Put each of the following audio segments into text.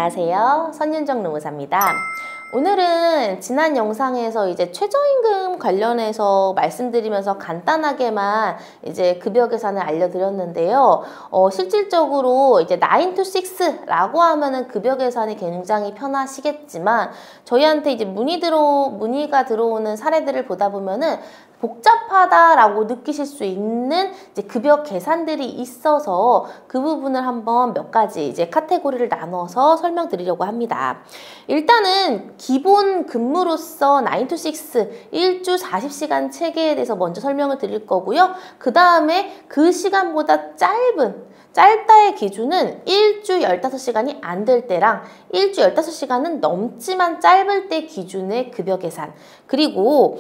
안녕하세요. 선윤정 노무사입니다. 오늘은 지난 영상에서 이제 최저임금 관련해서 말씀드리면서 간단하게만 이제 급여 계산을 알려드렸는데요. 실질적으로 이제 9 to 6라고 하면은 급여 계산이 굉장히 편하시겠지만 저희한테 이제 문의가 들어오는 사례들을 보다 보면은 복잡하다라고 느끼실 수 있는 이제 급여 계산들이 있어서 그 부분을 한번 몇 가지 이제 카테고리를 나눠서 설명드리려고 합니다. 일단은 기본 근무로서 9 to 6, 일주 40시간 체계에 대해서 먼저 설명을 드릴 거고요. 그 다음에 그 시간보다 짧다의 기준은 일주 15시간이 안 될 때랑 일주 15시간은 넘지만 짧을 때 기준의 급여 계산, 그리고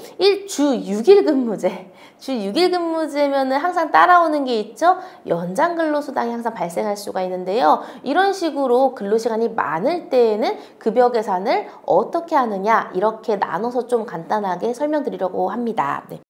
주 6일 근무제, 주 6일 근무제면은 항상 따라오는 게 있죠. 연장 근로수당이 항상 발생할 수가 있는데요. 이런 식으로 근로시간이 많을 때에는 급여 계산을 어떻게 하느냐, 이렇게 나눠서 좀 간단하게 설명드리려고 합니다. 네.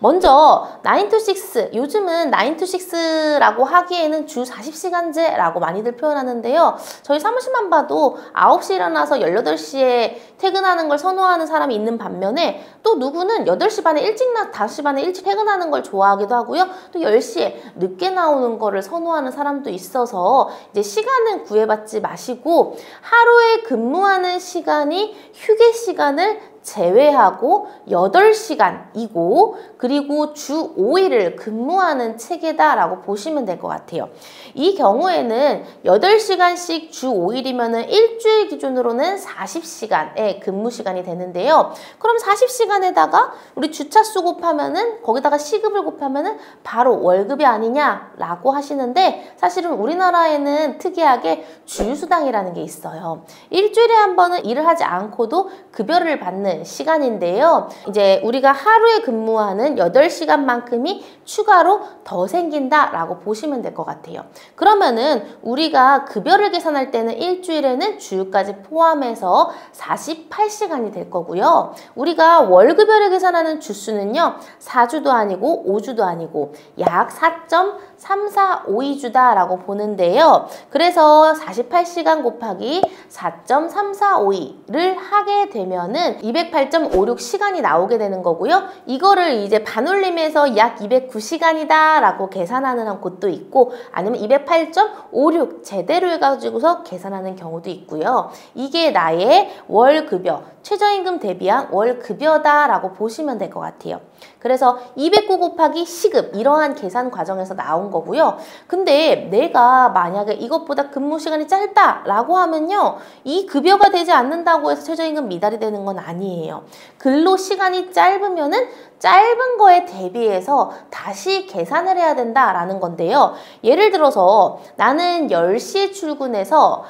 먼저 9 to 6, 요즘은 9 to 6라고 하기에는 주 40시간제라고 많이들 표현하는데요. 저희 사무실만 봐도 9시에 일어나서 18시에 퇴근하는 걸 선호하는 사람이 있는 반면에 또 누구는 8시 반에 5시 반에 일찍 퇴근하는 걸 좋아하기도 하고요. 또 10시에 늦게 나오는 거를 선호하는 사람도 있어서 이제 시간은 구애받지 마시고 하루에 근무하는 시간이 휴게 시간을 제외하고 8시간이고 그리고 주 5일을 근무하는 체계다라고 보시면 될 것 같아요. 이 경우에는 8시간씩 주 5일이면 일주일 기준으로는 40시간의 근무 시간이 되는데요. 그럼 40시간에다가 우리 주차수 곱하면은 거기다가 시급을 곱하면은 바로 월급이 아니냐라고 하시는데, 사실은 우리나라에는 특이하게 주휴수당이라는 게 있어요. 일주일에 한 번은 일을 하지 않고도 급여를 받는 시간인데요. 이제 우리가 하루에 근무하는 8시간만큼이 추가로 더 생긴다라고 보시면 될 것 같아요. 그러면은 우리가 급여를 계산할 때는 일주일에는 주휴까지 포함해서 48시간이 될 거고요. 우리가 월급여를 계산하는 주수는요, 4주도 아니고 5주도 아니고 약 4.3452주다라고 보는데요. 그래서 48시간 곱하기 4.3452를 하게 되면은 208.56시간이 나오게 되는 거고요. 이거를 이제 반올림해서 약 209시간이다 라고 계산하는 곳도 있고, 아니면 208.56 제대로 해가지고서 계산하는 경우도 있고요. 이게 나의 월급여, 최저임금 대비한 월급여다 라고 보시면 될 것 같아요. 그래서 209 곱하기 시급, 이러한 계산 과정에서 나온 거고요. 근데 내가 만약에 이것보다 근무 시간이 짧다 라고 하면요, 이 급여가 되지 않는다고 해서 최저임금 미달이 되는 건 아니에요. 근로 시간이 짧으면은 짧은 거에 대비해서 다시 계산을 해야 된다라는 건데요. 예를 들어서 나는 10시에 출근해서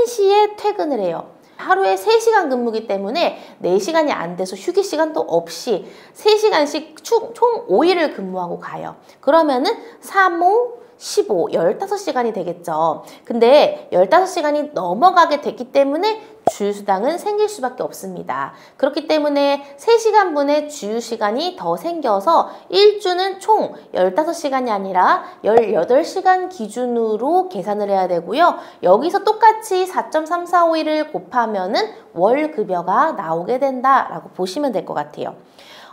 1시에 퇴근을 해요. 하루에 3시간 근무기 때문에 4시간이 안 돼서 휴게 시간도 없이 3시간씩 총 5일을 근무하고 가요. 그러면은 3, 5, 15, 15시간이 되겠죠. 근데 15시간이 넘어가게 됐기 때문에 주휴수당은 생길 수밖에 없습니다. 그렇기 때문에 3시간분의 주휴시간이 더 생겨서 일주는 총 15시간이 아니라 18시간 기준으로 계산을 해야 되고요. 여기서 똑같이 4.3451을 곱하면은 월급여가 나오게 된다라고 보시면 될 것 같아요.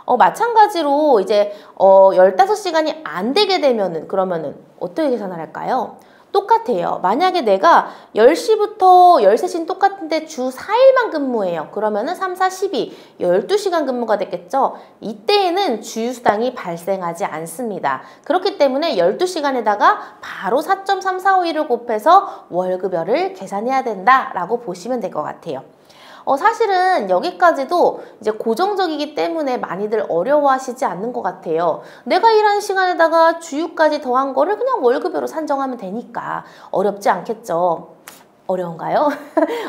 마찬가지로 이제 15시간이 안 되게 되면은 그러면은 어떻게 계산을 할까요? 똑같아요. 만약에 내가 10시부터 13시는 똑같은데 주 4일만 근무해요. 그러면은 3, 4, 12, 12시간 근무가 됐겠죠? 이때에는 주휴수당이 발생하지 않습니다. 그렇기 때문에 12시간에다가 바로 4.3451을 곱해서 월급여를 계산해야 된다라고 보시면 될 것 같아요. 사실은 여기까지도 이제 고정적이기 때문에 많이들 어려워하시지 않는 것 같아요. 내가 일하는 시간에다가 주휴까지 더한 거를 그냥 월급여로 산정하면 되니까 어렵지 않겠죠. 어려운가요?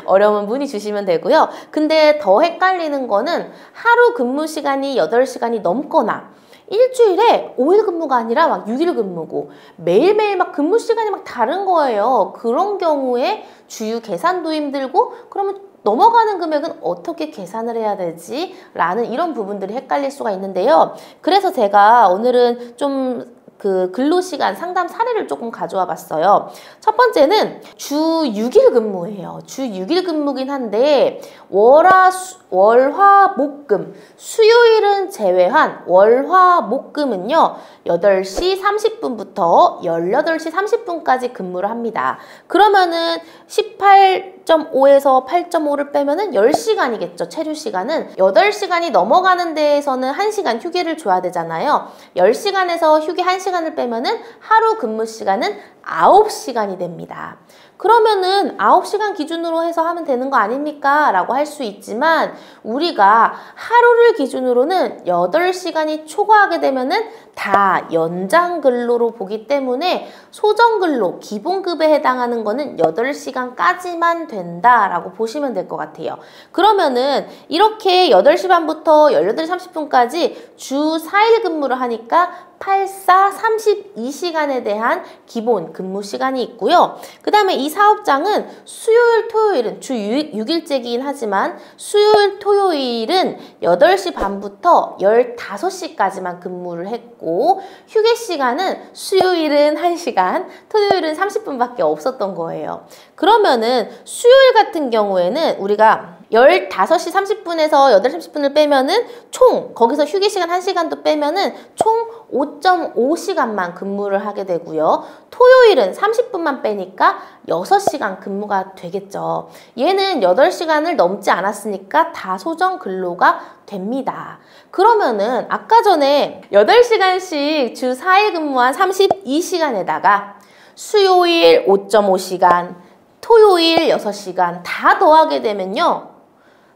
어려우면 문의 주시면 되고요. 근데 더 헷갈리는 거는 하루 근무 시간이 8시간이 넘거나 일주일에 5일 근무가 아니라 막 6일 근무고 매일매일 막 근무 시간이 막 다른 거예요. 그런 경우에 주휴 계산도 힘들고, 그러면 넘어가는 금액은 어떻게 계산을 해야 되지? 라는 이런 부분들이 헷갈릴 수가 있는데요. 그래서 제가 오늘은 좀 그 근로시간 상담 사례를 조금 가져와 봤어요. 첫 번째는 주 6일 근무예요. 주 6일 근무긴 한데 월화 목금 수요일은 제외한 월화 목금은요 8시 30분부터 18시 30분까지 근무를 합니다. 그러면은 18.5에서 8.5를 빼면은 10시간이겠죠. 체류 시간은 8시간이 넘어가는 데에서는 1시간 휴게를 줘야 되잖아요. 10시간에서 휴게 1시간을 빼면은 하루 근무 시간은 9시간이 됩니다. 그러면은 9시간 기준으로 해서 하면 되는 거 아닙니까? 라고 할 수 있지만 우리가 하루를 기준으로는 8시간이 초과하게 되면은 다 연장 근로로 보기 때문에 소정 근로 기본급에 해당하는 거는 8시간까지만 된다라고 보시면 될 것 같아요. 그러면은 이렇게 8시 반부터 18시 30분까지 주 4일 근무를 하니까 84, 32시간에 대한 기본 근무 시간이 있고요. 그 다음에 이 사업장은 수요일, 토요일은 주 6일제이긴 하지만 수요일, 토요일은 8시 반부터 15시까지만 근무를 했고 휴게 시간은 수요일은 1시간, 토요일은 30분밖에 없었던 거예요. 그러면은 수요일 같은 경우에는 우리가 15시 30분에서 8시 30분을 빼면은 총 거기서 휴게 시간 1시간도 빼면은 총 5.5시간만 근무를 하게 되고요. 토요일은 30분만 빼니까 6시간 근무가 되겠죠. 얘는 8시간을 넘지 않았으니까 다 소정 근로가 됩니다. 그러면은 아까 전에 8시간씩 주 4일 근무한 32시간에다가 수요일 5.5시간, 토요일 6시간 다 더하게 되면요.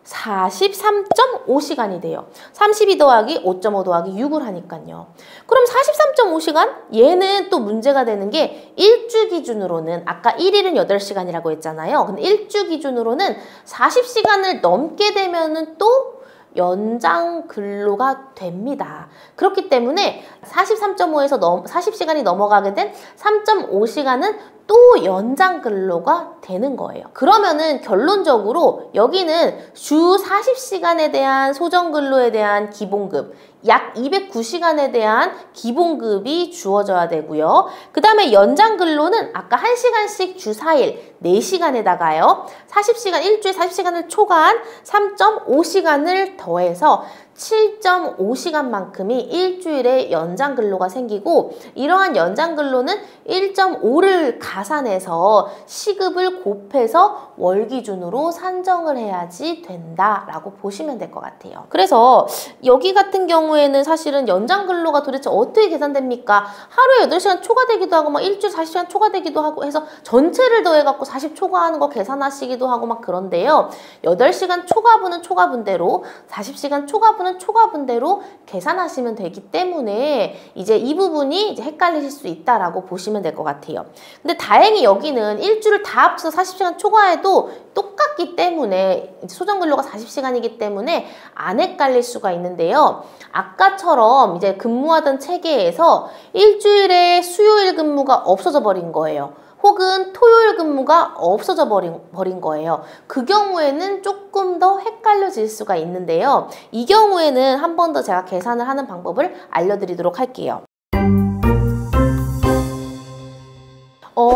43.5시간이 돼요. 32 더하기 5.5 더하기 6을 하니까요. 그럼 43.5시간? 얘는 또 문제가 되는 게 일주 기준으로는 아까 1일은 8시간이라고 했잖아요. 근데 일주 기준으로는 40시간을 넘게 되면은 또 연장 근로가 됩니다. 그렇기 때문에 43.5에서 40시간이 넘어가게 된 3.5시간은 또 연장 근로가 되는 거예요. 그러면은 결론적으로 여기는 주 40시간에 대한 소정 근로에 대한 기본급 약 209시간에 대한 기본급이 주어져야 되고요. 그 다음에 연장 근로는 아까 1시간씩 주 4일 4시간에다가요. 40시간, 일주일 40시간을 초과한 3.5시간을 더해서 7.5시간만큼이 일주일에 연장 근로가 생기고 이러한 연장 근로는 1.5를 가산해서 시급을 곱해서 월 기준으로 산정을 해야지 된다라고 보시면 될 것 같아요. 그래서 여기 같은 경우에는 사실은 연장 근로가 도대체 어떻게 계산됩니까? 하루에 8시간 초과되기도 하고 막 일주일 40시간 초과되기도 하고 해서 전체를 더해갖고 40 초과하는 거 계산하시기도 하고 막 그런데요. 8시간 초과분은 초과분대로 40시간 초과분은 초과분대로 계산하시면 되기 때문에 이제 이 부분이 이제 헷갈리실 수 있다라고 보시면 될 것 같아요. 근데 다행히 여기는 일주를 다 합쳐서 40시간 초과해도 똑같기 때문에 소정 근로가 40시간이기 때문에 안 헷갈릴 수가 있는데요. 아까처럼 이제 근무하던 체계에서 일주일에 수요일 근무가 없어져 버린 거예요. 혹은 토요일 근무가 없어져 버린 거예요. 그 경우에는 조금 더 헷갈려질 수가 있는데요. 이 경우에는 한 번 더 제가 계산을 하는 방법을 알려드리도록 할게요.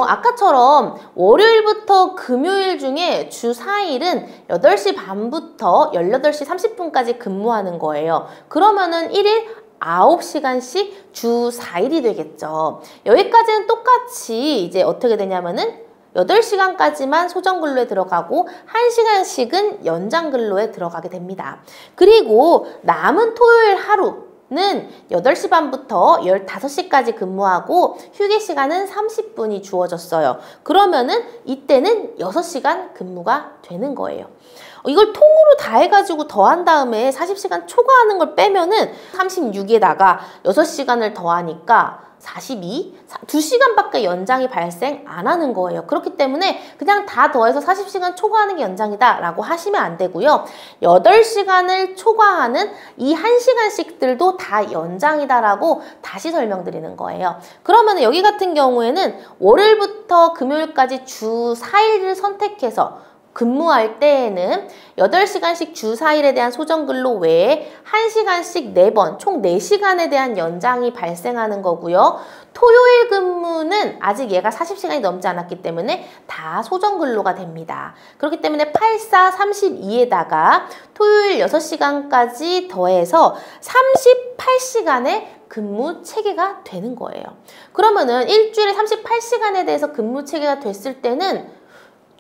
아까처럼 월요일부터 금요일 중에 주 4일은 8시 반부터 18시 30분까지 근무하는 거예요. 그러면은 1일 9시간씩 주 4일이 되겠죠. 여기까지는 똑같이 이제 어떻게 되냐면은 8시간까지만 소정 근로에 들어가고 1시간씩은 연장 근로에 들어가게 됩니다. 그리고 남은 토요일 하루는 8시 반부터 15시까지 근무하고 휴게 시간은 30분이 주어졌어요. 그러면은 이때는 6시간 근무가 되는 거예요. 이걸 통으로 다 해가지고 더한 다음에 40시간 초과하는 걸 빼면은 36에다가 6시간을 더하니까 42, 2시간밖에 연장이 발생 안 하는 거예요. 그렇기 때문에 그냥 다 더해서 40시간 초과하는 게 연장이다 라고 하시면 안 되고요. 8시간을 초과하는 이 1시간씩들도 다 연장이다 라고 다시 설명드리는 거예요. 그러면 여기 같은 경우에는 월요일부터 금요일까지 주 4일을 선택해서 근무할 때에는 8시간씩 주 4일에 대한 소정근로 외에 1시간씩 4번, 총 4시간에 대한 연장이 발생하는 거고요. 토요일 근무는 아직 얘가 40시간이 넘지 않았기 때문에 다 소정근로가 됩니다. 그렇기 때문에 8, 4, 32에다가 토요일 6시간까지 더해서 38시간의 근무 체계가 되는 거예요. 그러면은 일주일에 38시간에 대해서 근무 체계가 됐을 때는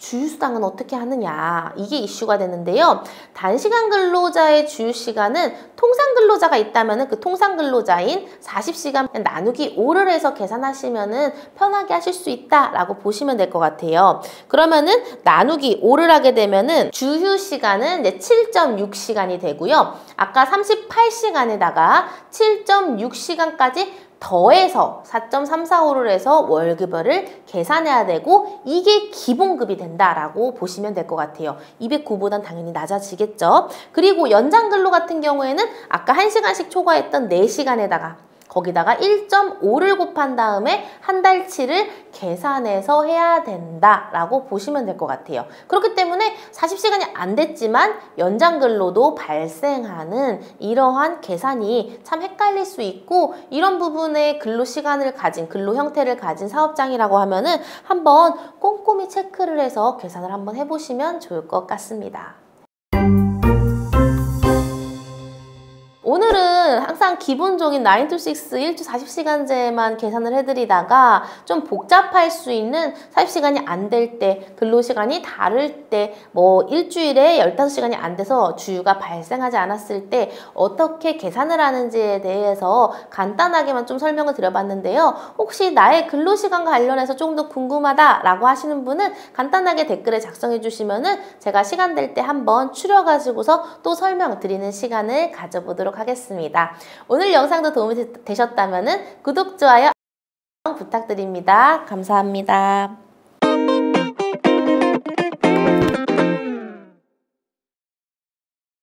주휴수당은 어떻게 하느냐, 이게 이슈가 되는데요. 단시간 근로자의 주휴시간은 통상 근로자가 있다면 그 통상 근로자인 40시간 나누기 5를 해서 계산하시면 편하게 하실 수 있다라고 보시면 될 것 같아요. 그러면은 나누기 5를 하게 되면은 주휴시간은 이제 7.6시간이 되고요. 아까 38시간에다가 7.6시간까지 더해서 4.345를 해서 월급을 계산해야 되고 이게 기본급이 된다라고 보시면 될 것 같아요. 209보단 당연히 낮아지겠죠. 그리고 연장근로 같은 경우에는 아까 1시간씩 초과했던 4시간에다가 거기다가 1.5를 곱한 다음에 한 달치를 계산해서 해야 된다라고 보시면 될 것 같아요. 그렇기 때문에 40시간이 안 됐지만 연장근로도 발생하는 이러한 계산이 참 헷갈릴 수 있고, 이런 부분에 근로시간을 가진, 근로 형태를 가진 사업장이라고 하면은 한번 꼼꼼히 체크를 해서 계산을 한번 해보시면 좋을 것 같습니다. 오늘은 항상 기본적인 9 to 6 일주 40시간제만 계산을 해드리다가 좀 복잡할 수 있는 40시간이 안 될 때, 근로시간이 다를 때, 뭐 일주일에 15시간이 안 돼서 주휴가 발생하지 않았을 때 어떻게 계산을 하는지에 대해서 간단하게만 좀 설명을 드려봤는데요. 혹시 나의 근로시간과 관련해서 조금 더 궁금하다라고 하시는 분은 간단하게 댓글에 작성해 주시면은 제가 시간 될 때 한번 추려가지고서 또 설명드리는 시간을 가져보도록 하겠습니다. 오늘 영상도 도움이 되셨다면 구독, 좋아요 부탁드립니다. 감사합니다.